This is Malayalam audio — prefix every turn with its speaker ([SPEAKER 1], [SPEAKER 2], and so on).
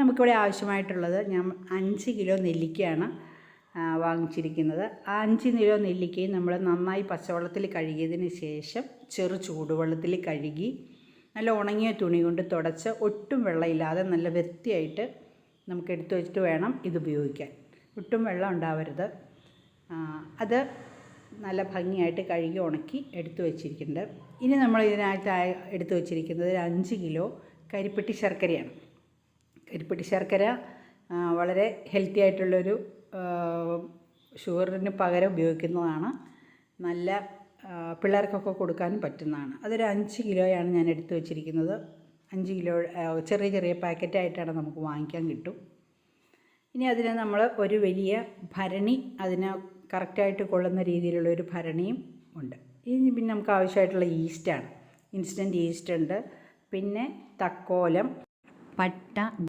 [SPEAKER 1] നമുക്കിവിടെ ആവശ്യമായിട്ടുള്ളത് ഞാൻ 5 കിലോ നെല്ലിക്കയാണ് വാങ്ങിച്ചിരിക്കുന്നത്. ആ 5 കിലോ നെല്ലിക്കയും നമ്മൾ നന്നായി പച്ചവെള്ളത്തിൽ കഴുകിയതിന് ശേഷം ചെറു ചൂടുവെള്ളത്തിൽ കഴുകി നല്ല ഉണങ്ങിയ തുണി കൊണ്ട് തുടച്ച് ഒട്ടും വെള്ളമില്ലാതെ നല്ല വൃത്തിയായിട്ട് നമുക്ക് എടുത്തു വെച്ചിട്ട് വേണം ഇത് ഉപയോഗിക്കാൻ. ഒട്ടും വെള്ളം ഉണ്ടാവരുത്. അത് നല്ല ഭംഗിയായിട്ട് കഴുകി ഉണക്കി എടുത്തു വെച്ചിരിക്കുന്നുണ്ട്. ഇനി നമ്മൾ ഇതിനായിട്ട് എടുത്തു വെച്ചിരിക്കുന്നത് 5 കിലോ കരിപ്പെട്ടി ശർക്കരയാണ്. കരിപ്പെട്ടി ശർക്കര വളരെ ഹെൽത്തി ആയിട്ടുള്ളൊരു ഷുഗറിന് പകരം ഉപയോഗിക്കുന്നതാണ്. നല്ല പിള്ളേർക്കൊക്കെ കൊടുക്കാനും പറ്റുന്നതാണ്. അതൊരു 5 കിലോയാണ് ഞാൻ എടുത്തു വെച്ചിരിക്കുന്നത്. 5 കിലോ ചെറിയ ചെറിയ പാക്കറ്റായിട്ടാണ് നമുക്ക് വാങ്ങിക്കാൻ കിട്ടും. ഇനി അതിന് നമ്മൾ ഒരു വലിയ ഭരണി, അതിന് കറക്റ്റായിട്ട് കൊള്ളുന്ന രീതിയിലുള്ളൊരു ഭരണിയും ഉണ്ട്. ഇനി പിന്നെ നമുക്ക് ആവശ്യമായിട്ടുള്ള ഈസ്റ്റാണ്. ഇൻസ്റ്റൻറ്റ് ഈസ്റ്റ് ഉണ്ട്. പിന്നെ തക്കോലം, പട്ട,